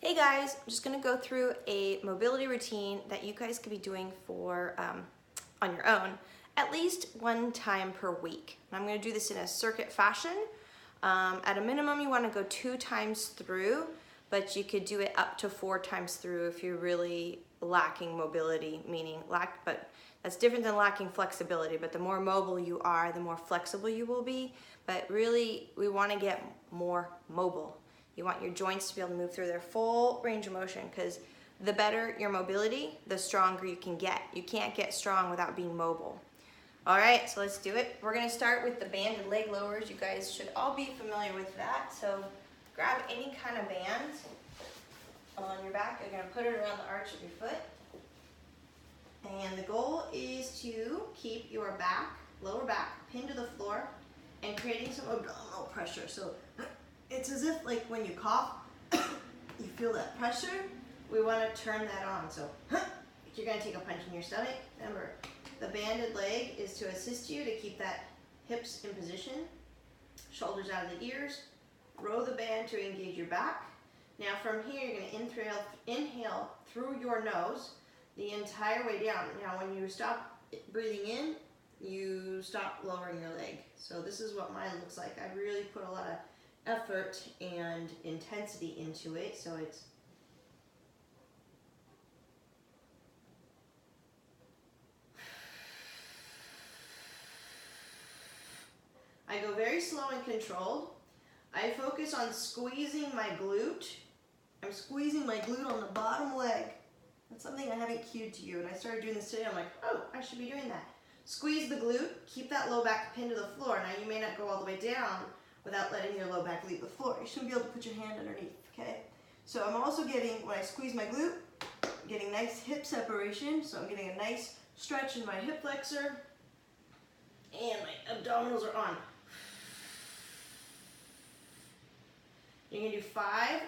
Hey guys, I'm just gonna go through a mobility routine that you guys could be doing for on your own at least one time per week. And I'm gonna do this in a circuit fashion. At a minimum, you wanna go 2 times through, but you could do it up to 4 times through if you're really lacking mobility, meaning but that's different than lacking flexibility, but the more mobile you are, the more flexible you will be. But really, we wanna get more mobile. You want your joints to be able to move through their full range of motion, because the better your mobility, the stronger you can get. You can't get strong without being mobile. All right, so let's do it. We're gonna start with the banded leg lowers. You guys should all be familiar with that. So grab any kind of band on your back. You're gonna put it around the arch of your foot. And the goal is to keep your back, lower back, pinned to the floor and creating some abdominal pressure. So it's as if like when you cough, you feel that pressure. We want to turn that on. So you're going to take a punch in your stomach. Remember, the banded leg is to assist you to keep that hips in position, shoulders out of the ears. Row the band to engage your back. Now from here, you're going to inhale through your nose the entire way down. Now when you stop breathing in, you stop lowering your leg. So this is what mine looks like. I really put a lot of effort and intensity into it, so it's I go very slow and controlled. I focus on squeezing my glute. I'm squeezing my glute on the bottom leg. That's something I haven't cued to you, and I started doing this today. I'm like, oh, I should be doing that. Squeeze the glute, keep that low back pinned to the floor. Now you may not go all the way down without letting your low back leave the floor. You shouldn't be able to put your hand underneath, okay? So I'm also getting, when I squeeze my glute, I'm getting nice hip separation. So I'm getting a nice stretch in my hip flexor, and my abdominals are on. You're gonna do 5.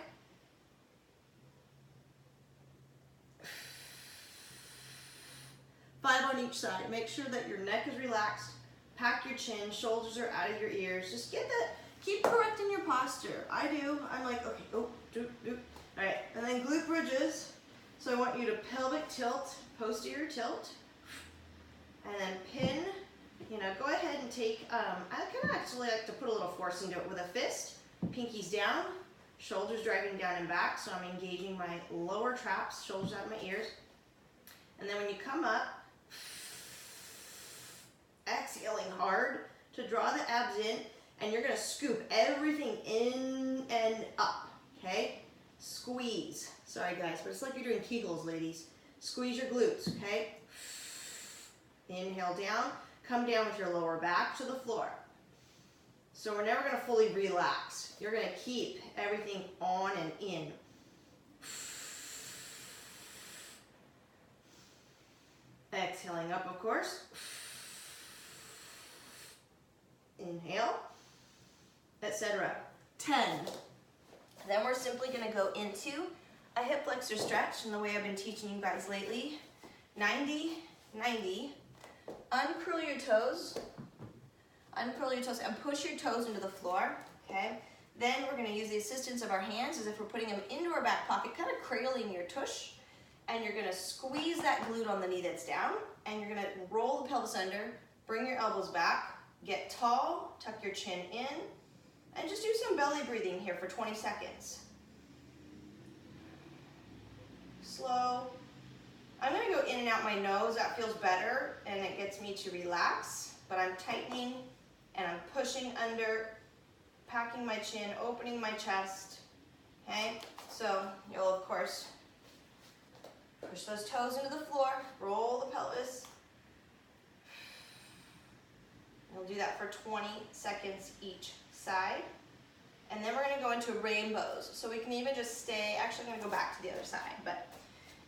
Five on each side. Make sure that your neck is relaxed. Pack your chin, shoulders are out of your ears. Just get that, keep correcting your posture. I do. I'm like, okay, oh, do. All right, and then glute bridges. So I want you to pelvic tilt, posterior tilt, and then pin. Go ahead and take, I kind of actually like to put a little force into it with a fist. Pinkies down, shoulders driving down and back. So I'm engaging my lower traps, shoulders out of my ears. And then when you come up, exhaling hard to draw the abs in, and you're going to scoop everything in and up, okay? Squeeze. Sorry guys, but it's like you're doing Kegels, ladies. Squeeze your glutes, okay? Inhale down, come down with your lower back to the floor. So we're never going to fully relax. You're going to keep everything on and in. Exhaling up, of course. Inhale, etc. 10. Then we're simply going to go into a hip flexor stretch in the way I've been teaching you guys lately. 90, 90. Uncurl your toes. Uncurl your toes and push your toes into the floor. Okay. Then we're going to use the assistance of our hands as if we're putting them into our back pocket, kind of cradling your tush. And you're going to squeeze that glute on the knee that's down, and you're going to roll the pelvis under, bring your elbows back, get tall, tuck your chin in, and just do some belly breathing here for 20 seconds. Slow. I'm going to go in and out my nose. That feels better, and it gets me to relax, but I'm tightening, and I'm pushing under, packing my chin, opening my chest, okay? So you'll, of course, push those toes into the floor, roll the pelvis. We'll do that for 20 seconds each side. And then we're going to go into rainbows. So we can even just stay, actually I'm going to go back to the other side, but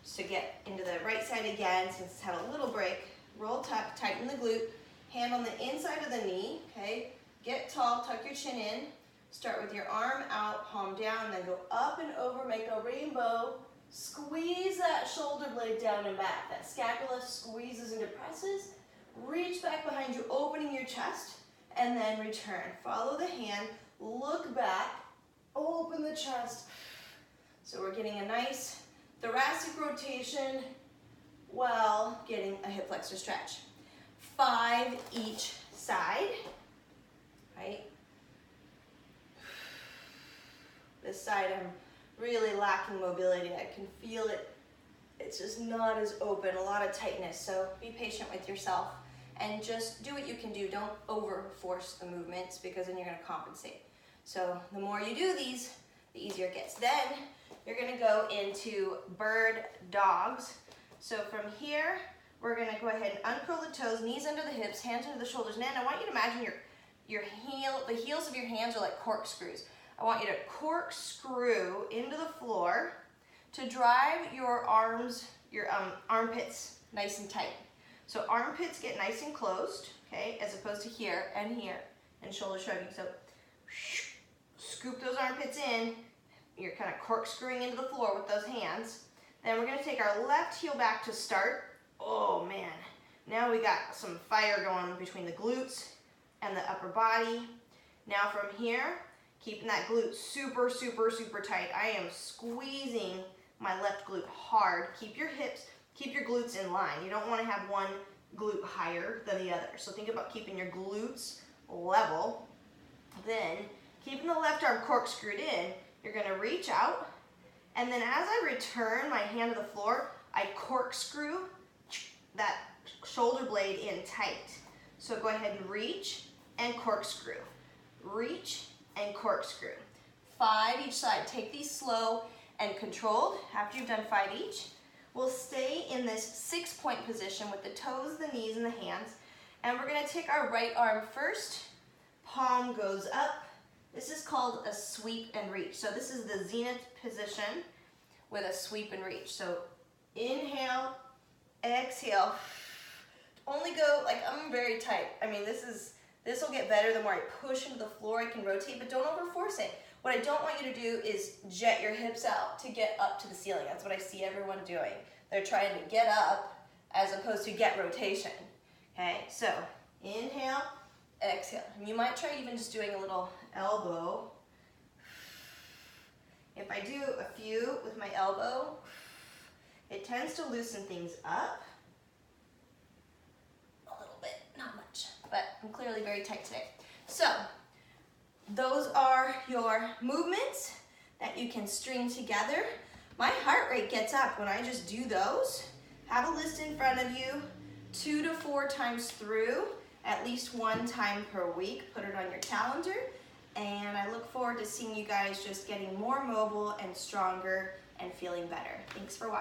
just to get into the right side again, since it's had a little break, roll tuck, tighten the glute, hand on the inside of the knee, okay? Get tall, tuck your chin in, start with your arm out, palm down, then go up and over, make a rainbow. Squeeze that shoulder blade down and back. That scapula squeezes and depresses. Reach back behind you, opening your chest, and then return. Follow the hand, look back, open the chest. So we're we're getting a nice thoracic rotation while getting a hip flexor stretch. 5 each side, right? This side I'm really lacking mobility. I can feel it. It's just not as open, a lot of tightness. So be patient with yourself and just do what you can do. Don't over force the movements because then you're gonna compensate. So the more you do these, the easier it gets. Then you're gonna go into bird dogs. So from here, we're gonna go ahead and uncurl the toes, knees under the hips, hands under the shoulders. And then I want you to imagine the heels of your hands are like corkscrews. I want you to corkscrew into the floor to drive your arms, your armpits nice and tight. So armpits get nice and closed, okay, as opposed to here, and shoulder shrugging. So scoop those armpits in. You're kind of corkscrewing into the floor with those hands. Then we're gonna take our left heel back to start. Oh man, now we got some fire going between the glutes and the upper body. Now from here, keeping that glute super, super, super tight. I am squeezing my left glute hard. Keep your hips, keep your glutes in line. You don't want to have one glute higher than the other. So think about keeping your glutes level. Then, keeping the left arm corkscrewed in, you're going to reach out. And then as I return my hand to the floor, I corkscrew that shoulder blade in tight. So go ahead and reach and corkscrew. Reach and corkscrew. 5 each side. Take these slow and controlled. After you've done 5 each, we'll stay in this 6-point position with the toes, the knees, and the hands. And we're gonna take our right arm first. Palm goes up. This is called a sweep and reach. So this is the Zenith position with a sweep and reach. So inhale, exhale. Only go, like I'm very tight. I mean, this will get better the more I push into the floor. I can rotate, but don't overforce it. What I don't want you to do is jet your hips out to get up to the ceiling. That's what I see everyone doing. They're trying to get up as opposed to get rotation. Okay, so inhale, exhale. And you might try even just doing a little elbow. If I do a few with my elbow, it tends to loosen things up. A little bit, not much, but I'm clearly very tight today. So, those are your movements that you can string together. My heart rate gets up when I just do those. Have a list in front of you, 2 to 4 times through, at least 1 time per week. Put it on your calendar. And I look forward to seeing you guys just getting more mobile and stronger and feeling better. Thanks for watching.